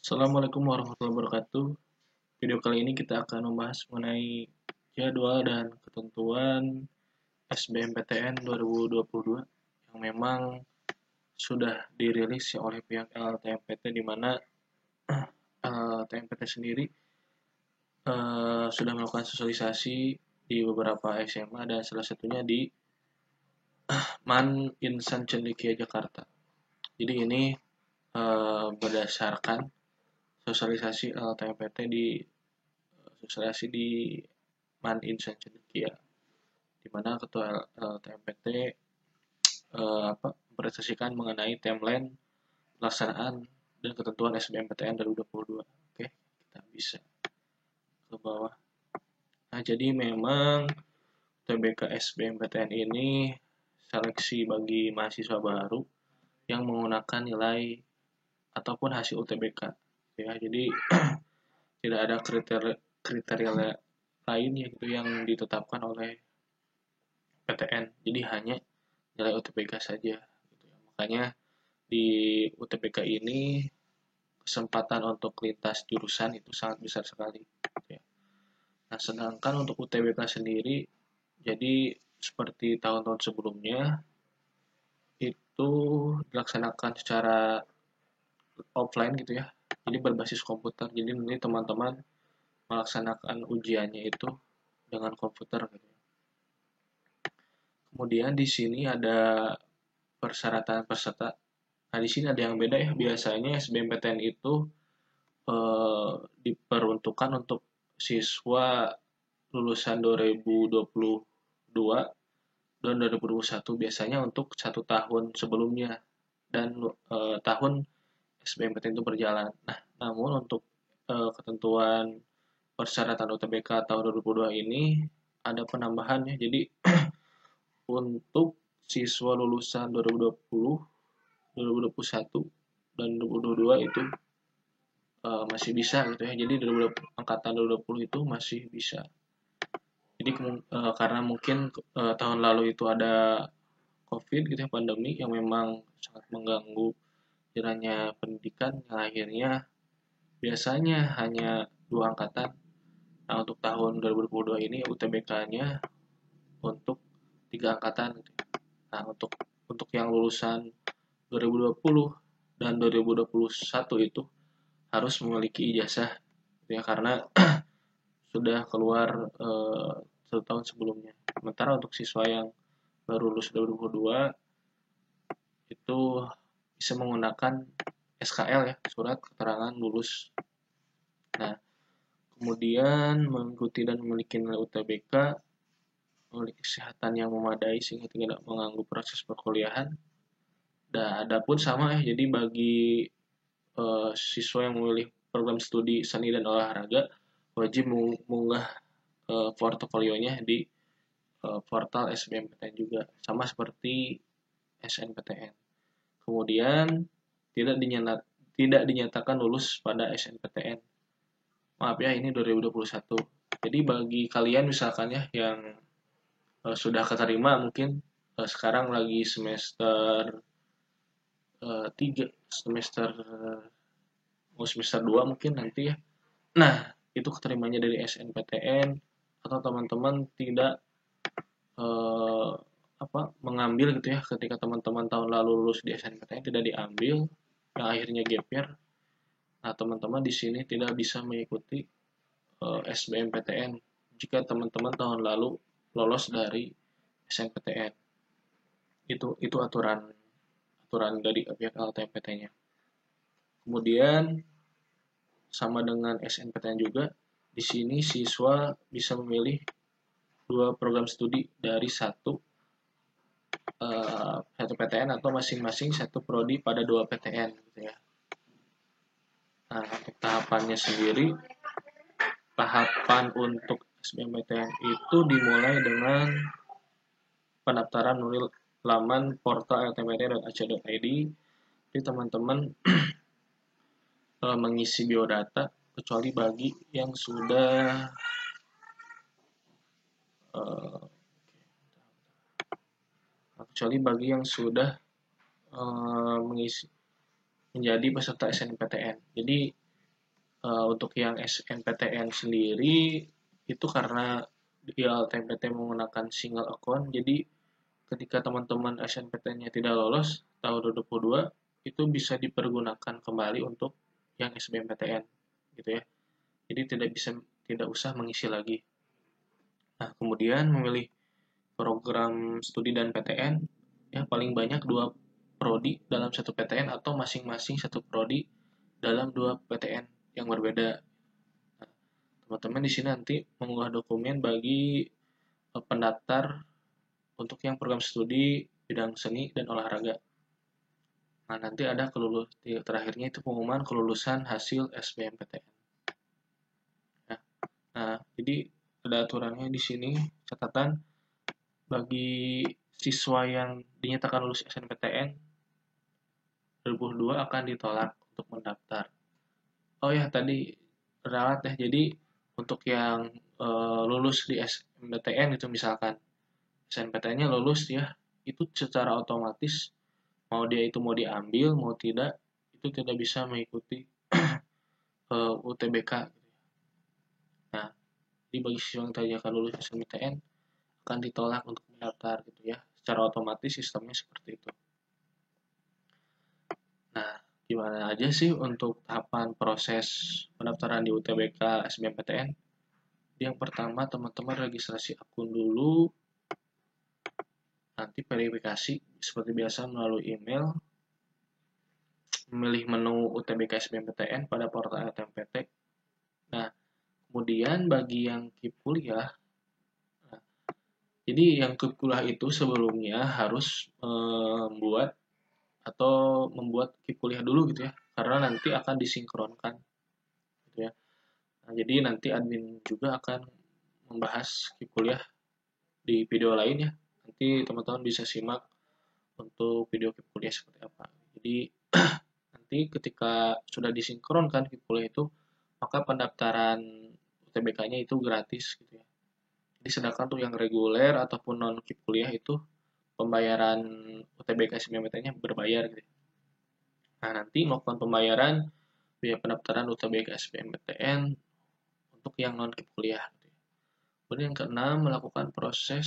Assalamualaikum warahmatullahi wabarakatuh. Video kali ini kita akan membahas mengenai jadwal dan ketentuan SBMPTN 2022 yang memang sudah dirilis oleh pihak LTMPT, di mana LTMPT sendiri sudah melakukan sosialisasi di beberapa SMA dan salah satunya di MAN Insan Cendekia Jakarta. Jadi ini berdasarkan sosialisasi LTMPT di MAN Insan Cendekia, di mana ketua LTMPT mempresentasikan mengenai timeline pelaksanaan dan ketentuan SBMPTN 2022. Oke, kita bisa ke bawah. Nah, jadi memang UTBK SBMPTN ini seleksi bagi mahasiswa baru yang menggunakan nilai ataupun hasil UTBK. Ya, jadi tidak ada kriteria lainnya gitu yang ditetapkan oleh PTN. Jadi hanya nilai UTBK saja. Gitu ya. Makanya di UTBK ini kesempatan untuk lintas jurusan itu sangat besar sekali. Gitu ya. Nah, sedangkan untuk UTBK sendiri, jadi seperti tahun-tahun sebelumnya itu dilaksanakan secara offline gitu ya. Jadi berbasis komputer. Jadi nanti teman-teman melaksanakan ujiannya itu dengan komputer gitu. Kemudian di sini ada persyaratan peserta. Nah, di sini ada yang beda ya. Biasanya SBMPTN itu diperuntukkan untuk siswa lulusan 2022 dan 2021, biasanya untuk 1 tahun sebelumnya dan tahun SBMPTN itu berjalan. Nah, namun untuk ketentuan persyaratan UTBK tahun 2022 ini ada penambahannya. Jadi untuk siswa lulusan 2020, 2021, dan 2022 itu masih bisa gitu ya. Jadi angkatan 2020 itu masih bisa. Jadi karena mungkin tahun lalu itu ada COVID gitu ya, pandemi yang memang sangat mengganggu jalannya pendidikan, yang akhirnya biasanya hanya 2 angkatan. Nah, untuk tahun 2022 ini UTBK-nya untuk 3 angkatan gitu. Nah, untuk yang lulusan 2020 dan 2021 itu harus memiliki ijazah gitu ya, karena sudah keluar 1 tahun sebelumnya. Sementara untuk siswa yang baru lulus 2022 itu bisa menggunakan SKL ya, surat keterangan lulus. Nah, kemudian mengikuti dan memiliki nilai UTBK, memiliki kesehatan yang memadai sehingga tidak mengganggu proses perkuliahan. Dan adapun sama ya, jadi bagi siswa yang memilih program studi seni dan olahraga wajib mengunggah portofolionya di portal SBMPTN juga, sama seperti SNPTN. Kemudian tidak dinyatakan lulus pada SNPTN. Maaf ya, ini 2021. Jadi bagi kalian misalkan ya yang sudah keterima, mungkin sekarang lagi semester 3, semester 2 mungkin nanti ya. Nah, itu keterimanya dari SNPTN, atau teman-teman tidak mengambil gitu ya, ketika teman-teman tahun lalu lulus di SNPTN tidak diambil, yang akhirnya gap year. Nah, teman-teman di sini tidak bisa mengikuti SBMPTN jika teman-teman tahun lalu lolos dari SNPTN. Itu aturan dari pihak LTMPT-nya. Kemudian sama dengan SNPTN juga, di sini siswa bisa memilih 2 program studi dari satu PTN atau masing-masing 1 prodi pada 2 PTN gitu ya. Nah, untuk tahapannya sendiri, tahapan untuk SBMPTN itu dimulai dengan pendaftaran melalui laman portal ltmptn.ac.id. Jadi teman-teman mengisi biodata kecuali bagi yang sudah mengisi menjadi peserta SNPTN. Jadi Untuk yang SNPTN sendiri itu karena ILTMPT menggunakan single account, jadi ketika teman-teman SNPTN-nya tidak lolos tahun 2022 itu bisa dipergunakan kembali untuk yang SBMPTN gitu ya. Jadi tidak usah mengisi lagi. Nah, kemudian memilih program studi dan PTN ya paling banyak 2 prodi dalam satu PTN atau masing-masing satu prodi dalam 2 PTN yang berbeda. Nah, teman-teman di sini nanti mengunggah dokumen bagi pendaftar untuk yang program studi bidang seni dan olahraga. Nah, nanti ada terakhirnya itu pengumuman kelulusan hasil SBMPTN. Nah, jadi ada aturannya di sini, catatan bagi siswa yang dinyatakan lulus SNPTN 2002 akan ditolak untuk mendaftar. Oh ya, tadi ralat ya. Jadi untuk yang lulus di SNPTN itu misalkan SNPTN-nya lulus ya, itu secara otomatis mau diambil mau tidak itu tidak bisa mengikuti UTBK. Nah, di bagi siswa yang tadi akan lulus SNPTN akan ditolak untuk mendaftar gitu ya. Secara otomatis sistemnya seperti itu. Nah, gimana aja sih untuk tahapan proses pendaftaran di UTBK SBMPTN? Yang pertama, teman-teman registrasi akun dulu, nanti verifikasi seperti biasa melalui email, memilih menu UTBK SBMPTN pada portal LTMPT. Nah, kemudian bagi yang KIP kuliah, nah, jadi yang KIP kuliah itu sebelumnya harus membuat KIP kuliah dulu gitu ya, karena nanti akan disinkronkan gitu ya. Nah, jadi nanti admin juga akan membahas KIP kuliah di video lain ya. Nanti teman-teman bisa simak untuk video KIP kuliah seperti apa. Jadi nanti ketika sudah disinkronkan KIP kuliah itu, maka pendaftaran UTBK-nya itu gratis gitu ya. Jadi sedangkan untuk yang reguler ataupun non KIP kuliah itu pembayaran UTBK SBMPTN-nya berbayar gitu. Nah, nanti melakukan pembayaran biaya pendaftaran UTBK SBMPTN untuk yang non KIP kuliah. Kemudian yang keenam, melakukan proses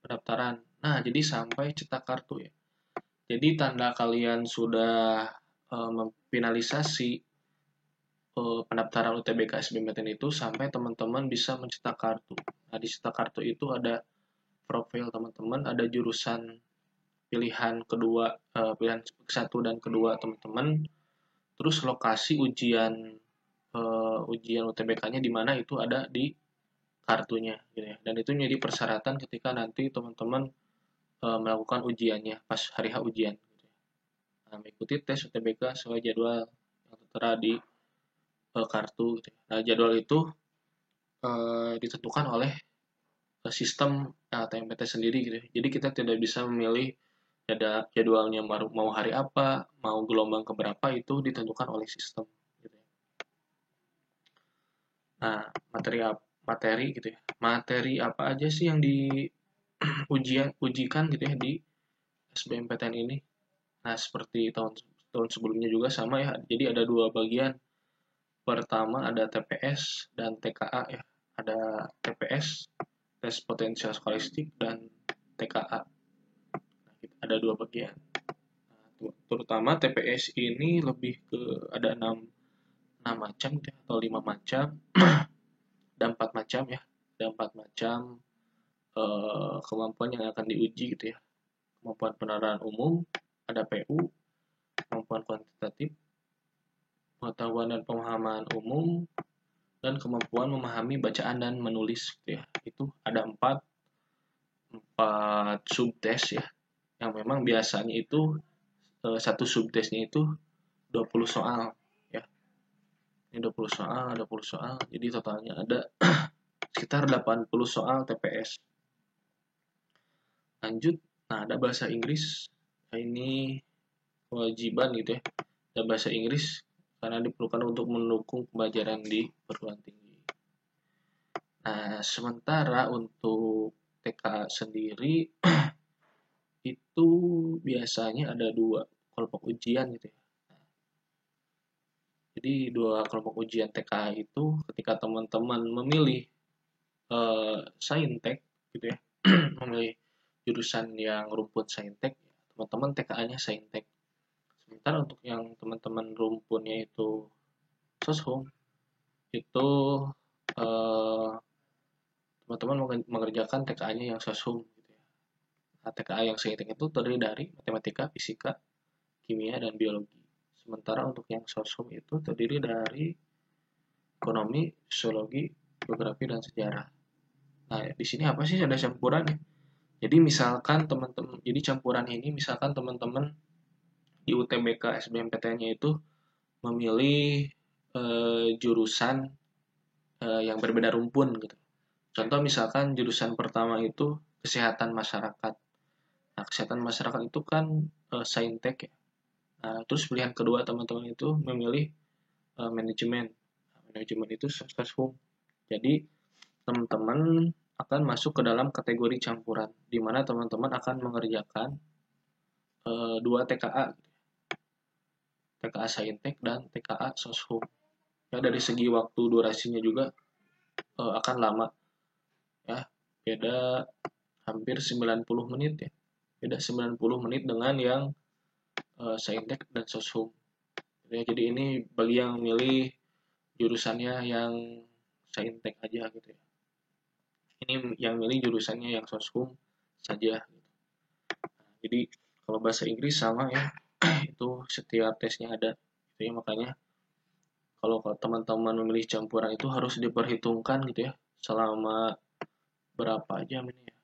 pendaftaran. Nah, jadi sampai cetak kartu ya. Jadi tanda kalian sudah memfinalisasi pendaftaran UTBK SBMPTN itu sampai teman-teman bisa mencetak kartu. Nah, di cetak kartu itu ada profil teman-teman, ada jurusan pilihan kedua, pilihan 1 dan kedua teman-teman, terus lokasi ujian UTBK-nya di mana itu ada di kartunya gitu ya. Dan itu menjadi persyaratan ketika nanti teman-teman melakukan ujiannya pas hari H ujian gitu ya. Nah, mengikuti tes UTBK sesuai jadwal yang tertera di kartu gitu ya. Nah, jadwal itu ditentukan oleh sistem LTMPT sendiri gitu ya. Jadi kita tidak bisa memilih jadwalnya mau hari apa, mau gelombang keberapa itu ditentukan oleh sistem gitu ya. Nah, materi gitu ya. Materi apa aja sih yang ujikan gitu ya di SBMPTN ini? Nah, seperti tahun sebelumnya juga sama ya. Jadi ada 2 bagian. Pertama ada TPS dan TKA ya. Ada TPS, tes potensial skolastik, dan TKA. Nah, ada 2 bagian. Nah, terutama TPS ini lebih ke ada 6 macam ya, atau 5 macam. Ada 4 macam ya. Ada 4 macam kemampuan yang akan diuji gitu ya. Kemampuan penerangan umum, ada PU, kemampuan kuantitatif, pengetahuan dan pemahaman umum, dan kemampuan memahami bacaan dan menulis gitu ya. Itu ada 4 subtes ya, yang memang biasanya itu satu subtesnya itu 20 soal ya. Ini 20 soal, jadi totalnya ada sekitar 80 soal TPS. Lanjut, nah ada bahasa Inggris. Nah, ini kewajiban gitu ya. Ada bahasa Inggris karena diperlukan untuk mendukung pembelajaran di perguruan tinggi. Nah, sementara untuk TK sendiri itu biasanya ada 2 kelompok ujian gitu ya. Jadi dua kelompok ujian TKA itu ketika teman-teman memilih saintek gitu ya, memilih jurusan yang rumpun saintek, teman-teman TKA-nya saintek. Sementara untuk yang teman-teman rumpunnya itu soshum, itu eh, teman-teman mengerjakan TKA-nya yang soshum gitu ya. Nah, TKA yang saintek itu terdiri dari matematika, fisika, kimia, dan biologi. Sementara untuk yang soshum itu terdiri dari ekonomi, sosiologi, geografi, dan sejarah. Nah, di sini apa sih ada campurannya? Jadi misalkan teman-teman, jadi campuran ini misalkan teman-teman di UTBK SBMPTN-nya itu memilih jurusan yang berbeda rumpun gitu. Contoh misalkan jurusan pertama itu kesehatan masyarakat. Nah, kesehatan masyarakat itu kan saintek ya. Nah, terus pilihan kedua teman-teman itu memilih manajemen. Nah, manajemen itu soshum. Jadi teman-teman akan masuk ke dalam kategori campuran, di mana teman-teman akan mengerjakan dua TKA, TKA Saintek dan TKA Soshum. Ya, dari segi waktu durasinya juga akan lama, ya, beda hampir 90 menit ya, beda 90 menit dengan yang Saintek dan Soshum. Ya, jadi ini bagi yang milih jurusannya yang Saintek aja gitu ya. Ini yang milih jurusannya yang Soshum saja. Jadi kalau bahasa Inggris sama ya, itu setiap tesnya ada. Itu ya, makanya kalau teman-teman memilih campuran itu harus diperhitungkan gitu ya, selama berapa jam ini ya,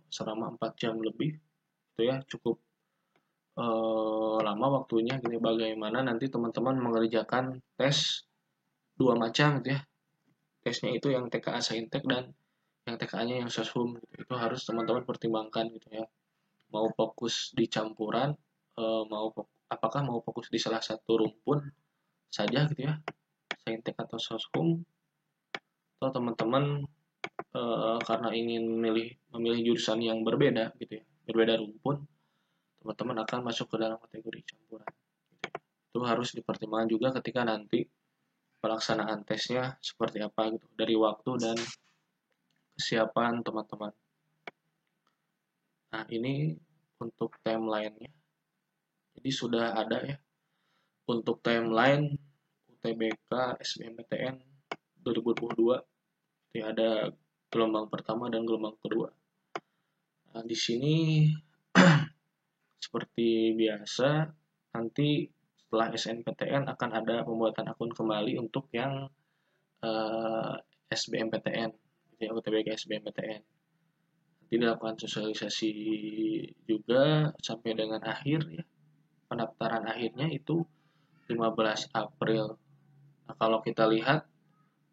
selama 4 jam lebih itu ya, cukup lama waktunya gitu. Bagaimana nanti teman-teman mengerjakan tes dua macam gitu ya, tesnya itu yang TKA Saintek dan yang TKA-nya yang Soshum gitu. Itu harus teman-teman pertimbangkan gitu ya, mau fokus di campuran, apakah mau fokus di salah satu rumpun saja gitu ya, Saintek atau Soshum, atau teman-teman karena ingin memilih jurusan yang berbeda gitu ya, berbeda rumpun, teman-teman akan masuk ke dalam kategori campuran gitu ya. Itu harus dipertimbangkan juga ketika nanti pelaksanaan tesnya seperti apa gitu, dari waktu dan kesiapan teman-teman. Nah, ini untuk timeline-nya. Jadi sudah ada ya untuk timeline UTBK SBMPTN 2022. Jadi ada gelombang pertama dan gelombang kedua. Nah, di sini seperti biasa, nanti setelah SNPTN akan ada pembuatan akun kembali untuk yang SBMPTN, ya, UTBK SBMPTN. Nanti dilakukan sosialisasi juga sampai dengan akhir ya. Pendaftaran akhirnya itu 15 April. Nah, kalau kita lihat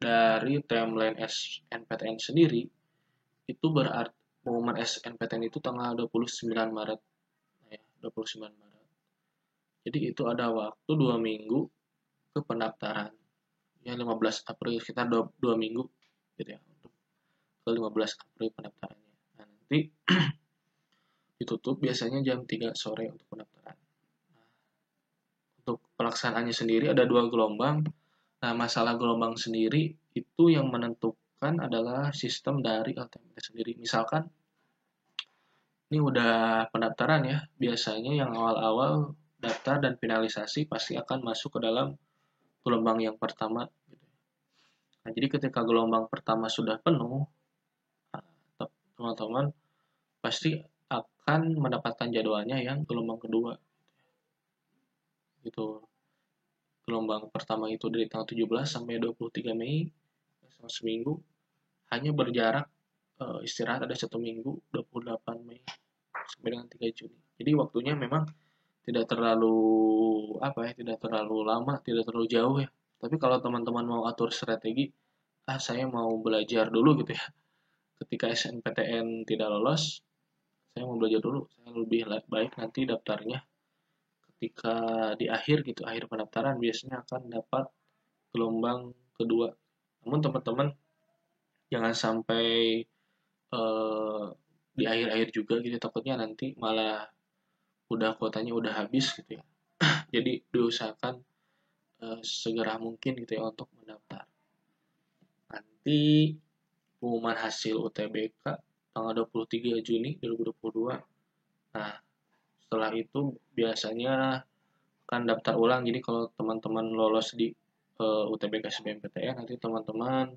dari timeline SNPTN sendiri, itu berarti pengumuman SNPTN itu tanggal 29 Maret. Ya, 29 Maret. Jadi itu ada waktu 2 minggu ke pendaftaran. Ya, 15 April, sekitar 2 minggu gitu ya, untuk ke 15 April pendaftarannya. Nah, nanti ditutup biasanya jam 3 sore untuk pendaftaran. Nah, untuk pelaksanaannya sendiri ada 2 gelombang. Nah, masalah gelombang sendiri itu yang menentukan adalah sistem dari LTMPT sendiri. Misalkan ini udah pendaftaran ya, biasanya yang awal-awal daftar dan finalisasi pasti akan masuk ke dalam gelombang yang pertama. Nah, jadi ketika gelombang pertama sudah penuh, teman-teman pasti akan mendapatkan jadwalnya yang gelombang kedua. Gitu. Gelombang pertama itu dari tanggal 17 sampai 23 Mei, selama seminggu, hanya berjarak istirahat ada 1 minggu, 28 Mei sampai dengan 3 Juni. Jadi waktunya memang tidak terlalu tidak terlalu lama, tidak terlalu jauh ya. Tapi kalau teman-teman mau atur strategi, saya mau belajar dulu gitu ya. Ketika SNPTN tidak lolos, saya mau belajar dulu. Saya lebih baik nanti daftarnya ketika di akhir gitu, akhir pendaftaran biasanya akan dapat gelombang kedua. Namun teman-teman jangan sampai di akhir-akhir juga gitu, takutnya nanti malah kuotanya udah habis gitu ya. Jadi diusahakan segera mungkin gitu ya untuk mendaftar. Nanti pengumuman hasil UTBK tanggal 23 Juni 2022. Nah, setelah itu biasanya akan daftar ulang. Jadi kalau teman-teman lolos di UTBK SBMPTN, nanti teman-teman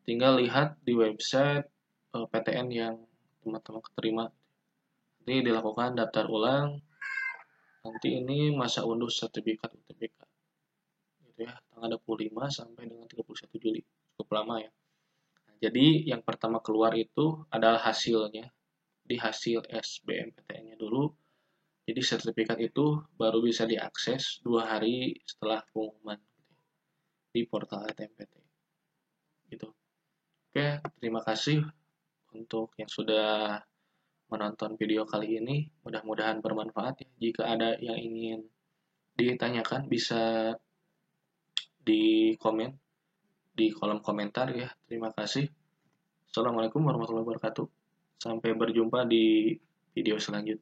tinggal lihat di website PTN yang teman-teman keterima. Nanti dilakukan daftar ulang. Nanti ini masa unduh sertifikat UTBK. Gitu ya, tanggal 25 sampai dengan 31 Juli. Cukup lama ya. Nah, jadi yang pertama keluar itu adalah hasilnya. Di hasil SBMPTN-nya dulu. Jadi sertifikat itu baru bisa diakses 2 hari setelah pengumuman di portal SNMPT. Gitu. Oke, terima kasih untuk yang sudah menonton video kali ini. Mudah-mudahan bermanfaat ya. Jika ada yang ingin ditanyakan bisa di komen di kolom komentar ya. Terima kasih. Assalamualaikum warahmatullahi wabarakatuh. Sampai berjumpa di video selanjutnya.